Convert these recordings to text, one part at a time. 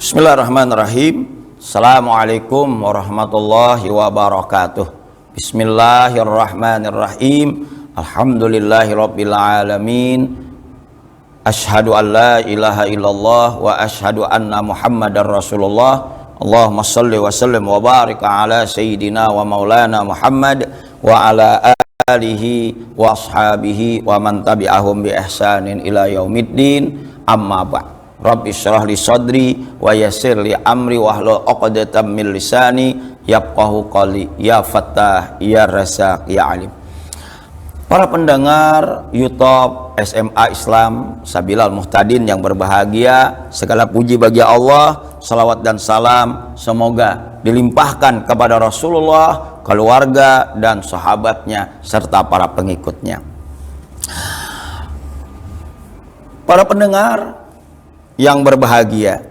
Bismillahirrahmanirrahim. Assalamualaikum warahmatullahi wabarakatuh. Bismillahirrahmanirrahim. Alhamdulillahirabbil alamin. Asyhadu an la ilaha illallah wa asyhadu anna Muhammadar Rasulullah. Allahumma shalli wa sallim wa barik ala sayyidina wa maulana Muhammad wa ala alihi wa ashabihi wa man tabi'ahum bi ihsanin ila yaumiddin. Amma ba'd. Rabbi syrah li sadri wa yassir li amri wahlul 'uqdatam min lisani yafqahu qawli. Ya Fattah, ya Razzaq, ya Alim. Para pendengar YouTube SMA Islam Sabilal Muhtadin yang berbahagia, segala puji bagi Allah, salawat dan salam semoga dilimpahkan kepada Rasulullah, keluarga dan sahabatnya serta para pengikutnya. Para pendengar yang berbahagia,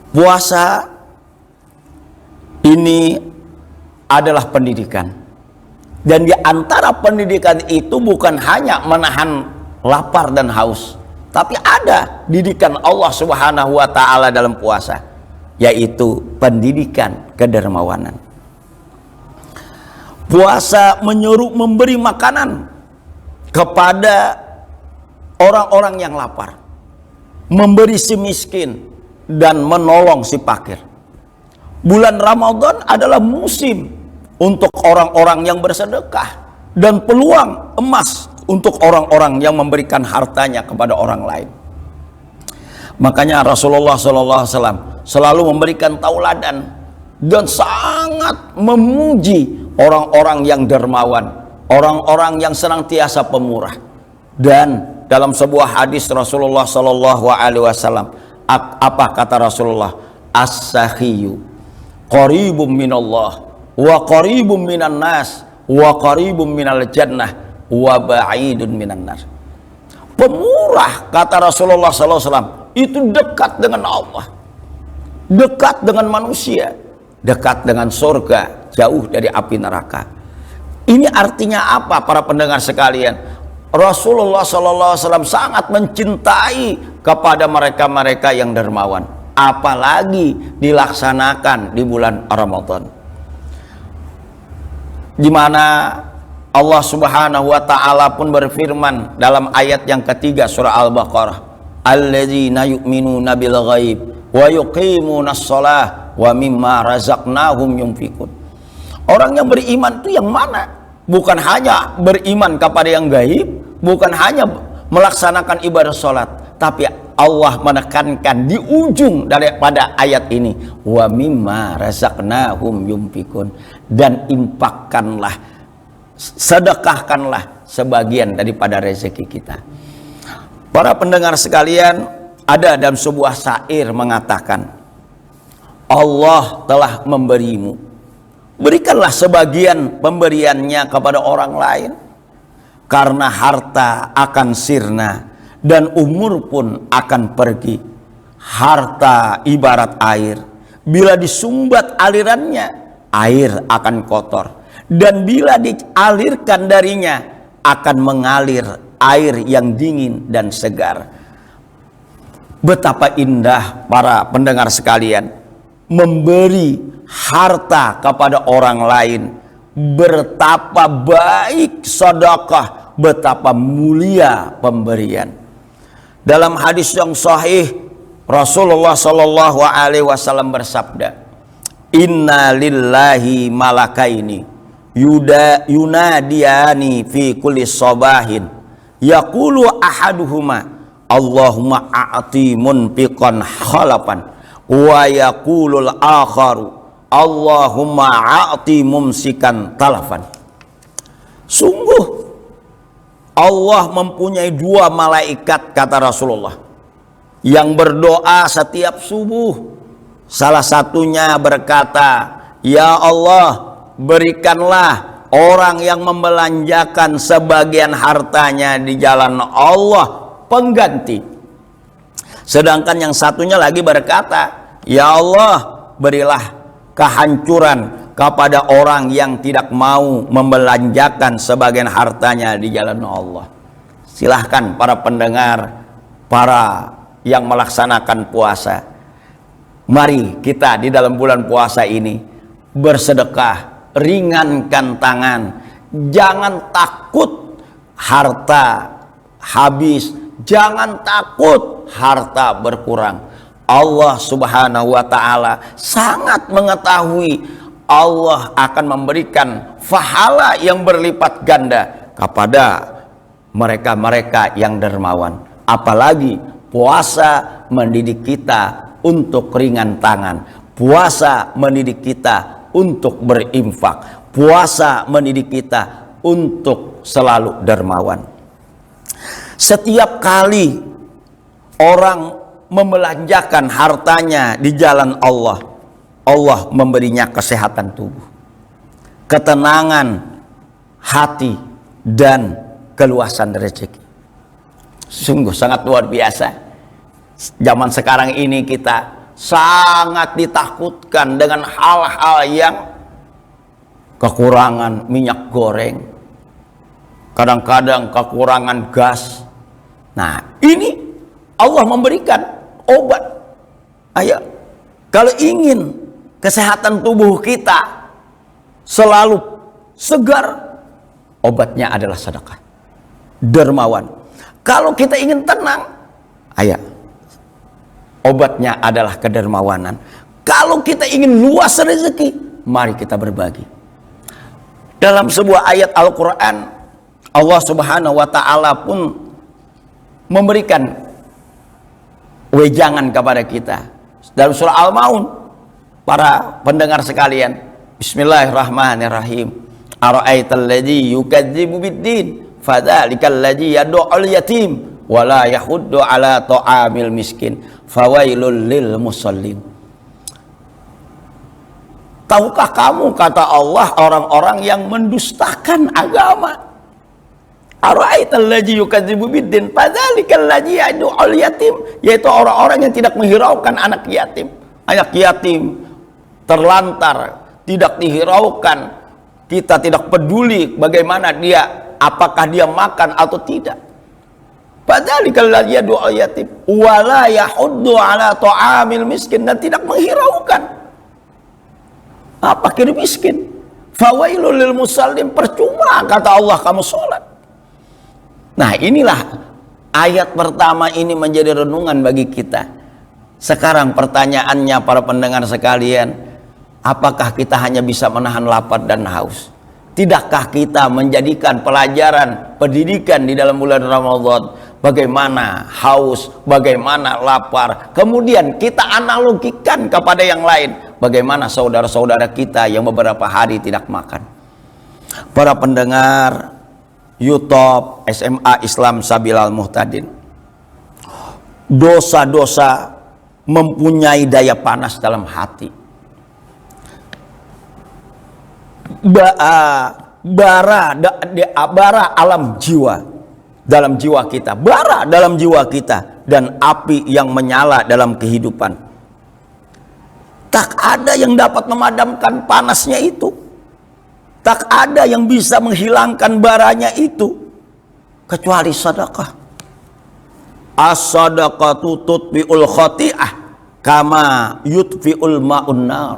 puasa ini adalah pendidikan, dan di antara pendidikan itu bukan hanya menahan lapar dan haus, tapi ada didikan Allah Subhanahu wa Ta'ala dalam puasa, yaitu pendidikan kedermawanan. Puasa menyuruh memberi makanan kepada orang-orang yang lapar, memberi si miskin, dan menolong si fakir. Bulan Ramadan adalah musim untuk orang-orang yang bersedekah dan peluang emas untuk orang-orang yang memberikan hartanya kepada orang lain. Makanya Rasulullah SAW selalu memberikan tauladan dan sangat memuji orang-orang yang dermawan, orang-orang yang senantiasa pemurah. Dan dalam sebuah hadis Rasulullah SAW, apa kata Rasulullah? As-sakhiyu qaribum minallah wa qaribum minan nas wa qaribum minal jannah wa ba'idun minan nar. Pemurah, kata Rasulullah SAW, itu dekat dengan Allah, dekat dengan manusia, dekat dengan surga, jauh dari api neraka. Ini artinya apa, para pendengar sekalian? Rasulullah SAW sangat mencintai kepada mereka-mereka yang dermawan, apalagi dilaksanakan di bulan Ramadan, di mana Allah Subhanahu wa Ta'ala pun berfirman dalam ayat yang ketiga surah Al-Baqarah, alladzina yu'minuna bil ghaib wa yuqimunas shalah wa mimma razaqnahum yunfikun. Orang yang beriman itu yang mana? Bukan hanya beriman kepada yang gaib, bukan hanya melaksanakan ibadah sholat, tapi Allah menekankan di ujung daripada ayat ini, wa mimma razaqnahum yunfikun, dan infakkanlah, sedekahkanlah sebagian daripada rezeki kita. Para pendengar sekalian, ada dalam sebuah syair mengatakan, Allah telah memberimu, berikanlah sebagian pemberiannya kepada orang lain, karena harta akan sirna dan umur pun akan pergi. Harta ibarat air, bila disumbat alirannya, air akan kotor, dan bila dialirkan darinya, akan mengalir air yang dingin dan segar. Betapa indah, para pendengar sekalian, memberi harta kepada orang lain, betapa baik sedekah, betapa mulia pemberian. Dalam hadis yang sahih, Rasulullah SAW bersabda, inna lillahi malakaini yunadiyani fi kulli sabahin yaqulu ahaduhuma Allahumma a'ti munfiqan khalafan wa yaqulul akharu Allahumma a'ti mumsikan talafan. Sungguh Allah mempunyai dua malaikat, kata Rasulullah, yang berdoa setiap subuh. Salah satunya berkata, ya Allah, berikanlah orang yang membelanjakan sebagian hartanya di jalan Allah pengganti. Sedangkan yang satunya lagi berkata, ya Allah, berilah kehancuran kepada orang yang tidak mau membelanjakan sebagian hartanya di jalan Allah. Silahkan para pendengar, para yang melaksanakan puasa, mari kita di dalam bulan puasa ini bersedekah, ringankan tangan, jangan takut harta habis, jangan takut harta berkurang. Allah Subhanahu wa Ta'ala sangat mengetahui Allah akan memberikan pahala yang berlipat ganda kepada mereka-mereka yang dermawan. Apalagi puasa mendidik kita untuk ringan tangan, puasa mendidik kita untuk berinfak, puasa mendidik kita untuk selalu dermawan. Setiap kali orang membelanjakan hartanya di jalan Allah, Allah memberinya kesehatan tubuh, ketenangan hati, dan keluasan rezeki. Sungguh sangat luar biasa. Zaman sekarang ini kita sangat ditakutkan dengan hal-hal yang kekurangan minyak goreng, kadang-kadang kekurangan gas. Nah, ini Allah memberikan obat. Ayo, kalau ingin kesehatan tubuh kita selalu segar, obatnya adalah sedekah, dermawan. Kalau kita ingin tenang, ayo, obatnya adalah kedermawanan. Kalau kita ingin luas rezeki, mari kita berbagi. Dalam sebuah ayat Al-Quran, Allah Subhanahu wa Ta'ala pun memberikan wejangan kepada kita. Dalam surah Al-Maun, para pendengar sekalian, Bismillahirrahmanirrahim. Ara'aital ladzi yukadzibu biddin fadzalikal ladzi yad'ul yatim wa la yahuddu ala ta'amil miskin fawailul lil musallin. Tahukah kamu, kata Allah, orang-orang yang mendustakan agama? Ara'aital ladzi yukadzibu biddin fadzalikal ladzi yad'ul yatim, yaitu orang-orang yang tidak menghiraukan anak yatim. Anak yatim terlantar, tidak dihiraukan. Kita tidak peduli bagaimana dia, apakah dia makan atau tidak. Padzalikal ladzi yad'ul yatim wa la yahuddu ala ta'amil miskin, dan tidak menghiraukan fakir miskin. Fawailul lil musallin, percuma kata Allah kamu sholat. Nah, inilah ayat pertama ini menjadi renungan bagi kita. Sekarang pertanyaannya para pendengar sekalian, apakah kita hanya bisa menahan lapar dan haus? Tidakkah kita menjadikan pelajaran, pendidikan di dalam bulan Ramadan, bagaimana haus, bagaimana lapar, kemudian kita analogikan kepada yang lain, bagaimana saudara-saudara kita yang beberapa hari tidak makan. Para pendengar YouTube SMA Islam Sabilal Muhtadin, dosa-dosa mempunyai daya panas dalam hati. Bara alam jiwa, dalam jiwa kita, bara dalam jiwa kita, dan api yang menyala dalam kehidupan. Tak ada yang dapat memadamkan panasnya itu, tak ada yang bisa menghilangkan baranya itu kecuali sedekah. As-sadaqatu tutfi'ul khati'ah kama yutfi'ul ma'un nar.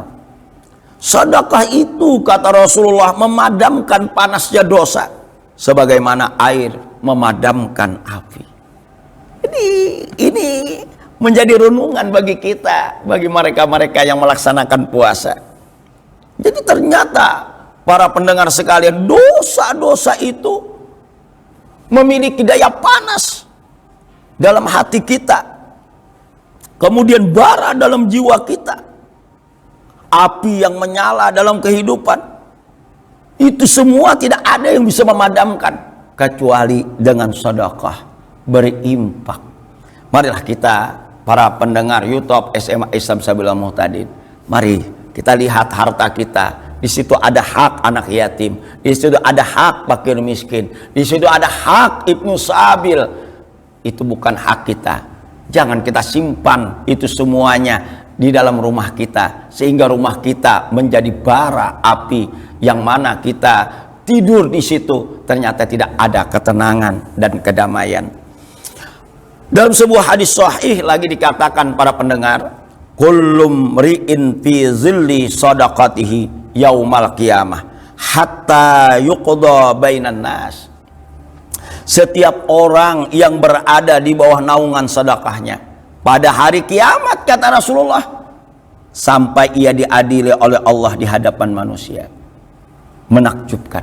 Sedekah itu, kata Rasulullah, memadamkan panasnya dosa sebagaimana air memadamkan api. Ini menjadi renungan bagi kita, bagi mereka-mereka yang melaksanakan puasa. Jadi ternyata para pendengar sekalian, dosa-dosa itu memiliki daya panas dalam hati kita, kemudian bara dalam jiwa kita, api yang menyala dalam kehidupan. Itu semua tidak ada yang bisa memadamkan kecuali dengan sedekah, berinfak. Marilah kita, para pendengar YouTube SMA Islam Sabilal Muhtadin, mari kita lihat harta kita. Di situ ada hak anak yatim, di situ ada hak fakir miskin, di situ ada hak ibnu sabil. Itu bukan hak kita. Jangan kita simpan itu semuanya di dalam rumah kita, sehingga rumah kita menjadi bara api yang mana kita tidur di situ ternyata tidak ada ketenangan dan kedamaian. Dalam sebuah hadis sahih lagi dikatakan para pendengar, kullum ri'in fi zilli sadaqatihi yaumal qiyamah hatta yuqda bainan nas. Setiap orang yang berada di bawah naungan sedekahnya pada hari kiamat, kata Rasulullah, sampai ia diadili oleh Allah di hadapan manusia. Menakjubkan,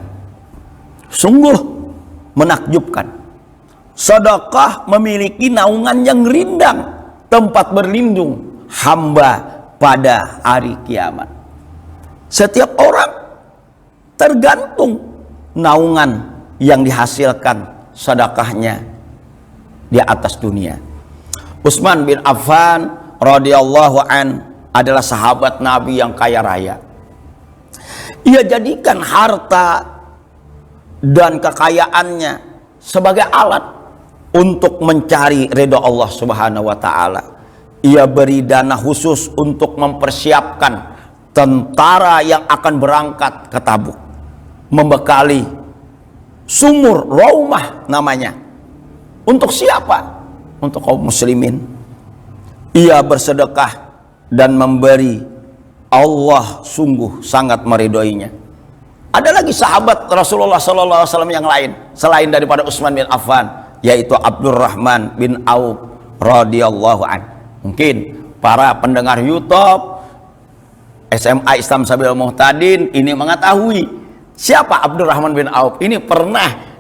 sungguh menakjubkan. Sedekah memiliki naungan yang rindang, tempat berlindung hamba pada hari kiamat. Setiap orang tergantung naungan yang dihasilkan sedekahnya di atas dunia. Utsman bin Affan radhiyallahu an adalah sahabat Nabi yang kaya raya. Ia jadikan harta dan kekayaannya sebagai alat untuk mencari ridha Allah Subhanahu wa taala. Ia beri dana khusus untuk mempersiapkan tentara yang akan berangkat ke Tabuk, membekali sumur Raumah namanya. Untuk siapa? Untuk kaum muslimin. Ia bersedekah dan memberi, Allah sungguh sangat meridhoinya. Ada lagi sahabat Rasulullah SAW yang lain selain daripada Utsman bin Affan, yaitu Abdurrahman bin Auf radhiyallahu an. Mungkin para pendengar YouTube SMA Islam Sabil Muhtadin ini mengetahui siapa Abdurrahman bin Auf. Ini pernah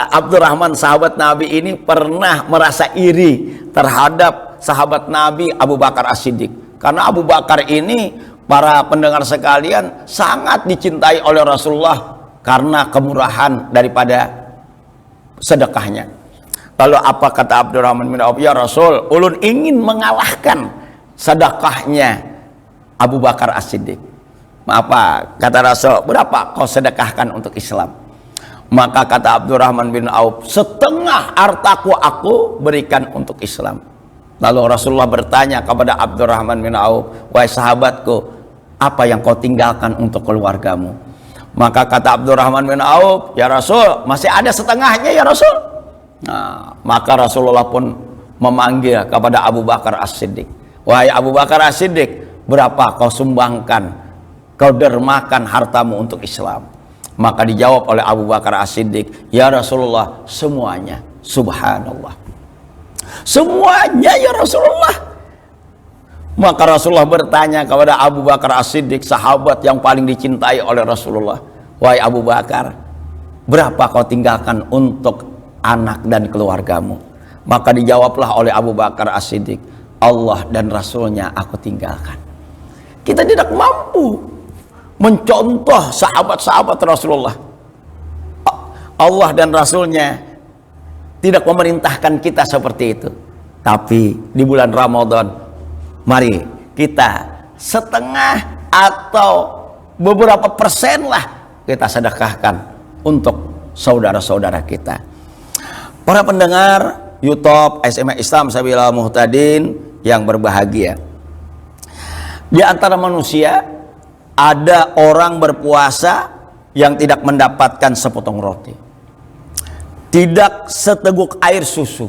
Abdurrahman sahabat Nabi ini pernah merasa iri terhadap sahabat Nabi Abu Bakar As-Siddiq, karena Abu Bakar ini, para pendengar sekalian, sangat dicintai oleh Rasulullah karena kemurahan daripada sedekahnya. Lalu apa kata Abdurrahman bin Auf? Ya Rasul, ulun ingin mengalahkan sedekahnya Abu Bakar As-Siddiq. Apa kata Rasul? Berapa kau sedekahkan untuk Islam? Maka kata Abdurrahman bin Auf, setengah hartaku aku berikan untuk Islam. Lalu Rasulullah bertanya kepada Abdurrahman bin Auf, wahai sahabatku, apa yang kau tinggalkan untuk keluargamu? Maka kata Abdurrahman bin Auf, ya Rasul, masih ada setengahnya ya Rasul. Nah, maka Rasulullah pun memanggil kepada Abu Bakar As-Siddiq, wahai Abu Bakar As-Siddiq, berapa kau sumbangkan, kau dermakan hartamu untuk Islam? Maka dijawab oleh Abu Bakar As-Siddiq, ya Rasulullah, semuanya. Subhanallah, semuanya ya Rasulullah. Maka Rasulullah bertanya kepada Abu Bakar As-Siddiq, sahabat yang paling dicintai oleh Rasulullah, wahai Abu Bakar, berapa kau tinggalkan untuk anak dan keluargamu? Maka dijawablah oleh Abu Bakar As-Siddiq, Allah dan Rasulnya aku tinggalkan. Kita tidak mampu mencontoh sahabat-sahabat Rasulullah. Allah dan Rasulnya tidak memerintahkan kita seperti itu. Tapi di bulan Ramadan, mari kita setengah atau beberapa persen lah kita sedekahkan untuk saudara-saudara kita. Para pendengar YouTube SMA Islam Sabila Muhtadin yang berbahagia, di antara manusia ada orang berpuasa yang tidak mendapatkan sepotong roti, tidak seteguk air susu,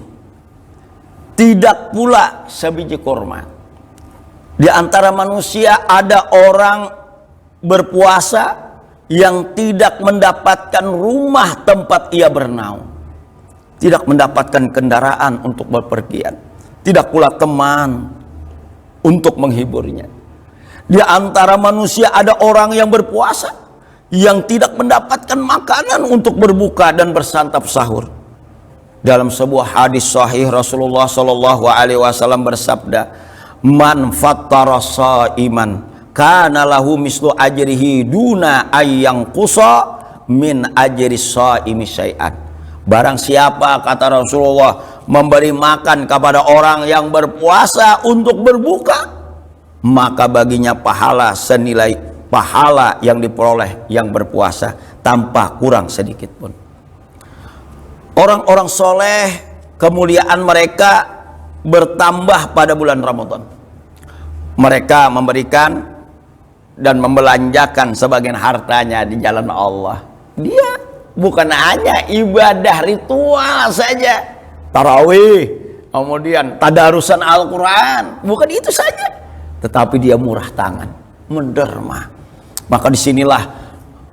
tidak pula sebiji kurma. Di antara manusia ada orang berpuasa yang tidak mendapatkan rumah tempat ia bernaung, tidak mendapatkan kendaraan untuk berpergian, tidak pula teman untuk menghiburnya. Di antara manusia ada orang yang berpuasa yang tidak mendapatkan makanan untuk berbuka dan bersantap sahur. Dalam sebuah hadis sahih Rasulullah Shallallahu Alaihi Wasallam bersabda, "Man fattara shaiman kana lahu mislu ajrihi duna ayyang qusa min ajri shaimi syai'an." Barang siapa, kata Rasulullah, memberi makan kepada orang yang berpuasa untuk berbuka, maka baginya pahala senilai pahala yang diperoleh yang berpuasa tanpa kurang sedikit pun. Orang-orang soleh, kemuliaan mereka bertambah pada bulan Ramadan. Mereka memberikan dan membelanjakan sebagian hartanya di jalan Allah. Dia bukan hanya ibadah ritual saja, tarawih, kemudian tadarusan Al-Quran, bukan itu saja, tetapi dia murah tangan, menderma. Maka disinilah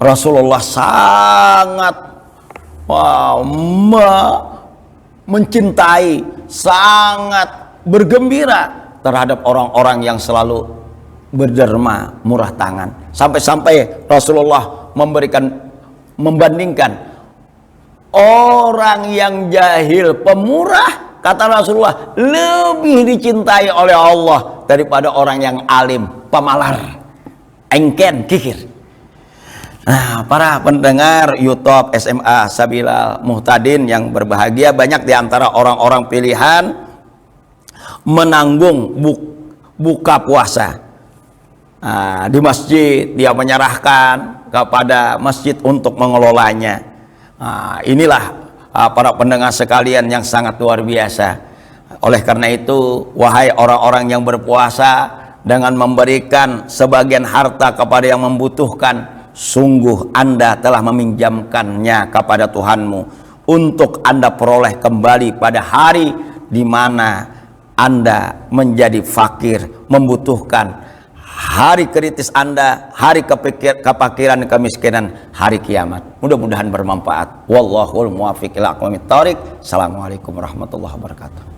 Rasulullah sangat mencintai, sangat bergembira terhadap orang-orang yang selalu berderma, murah tangan. Sampai-sampai Rasulullah membandingkan orang yang jahil, pemurah, kata Rasulullah, lebih dicintai oleh Allah daripada orang yang alim, pemalar, engken, kikir. Nah, para pendengar YouTube SMA Sabilal Muhtadin yang berbahagia, banyak di antara orang-orang pilihan menanggung buka puasa. Nah, di masjid dia menyerahkan kepada masjid untuk mengelolanya. Nah, inilah para pendengar sekalian yang sangat luar biasa. Oleh karena itu, wahai orang-orang yang berpuasa, dengan memberikan sebagian harta kepada yang membutuhkan, sungguh Anda telah meminjamkannya kepada Tuhanmu untuk Anda peroleh kembali pada hari di mana Anda menjadi fakir, membutuhkan. Hari kritis Anda, hari kepakiran, kemiskinan, hari kiamat. Mudah-mudahan bermanfaat. Wallahul muwaffiq ila aqwamit thoriq. Assalamualaikum warahmatullahi wabarakatuh.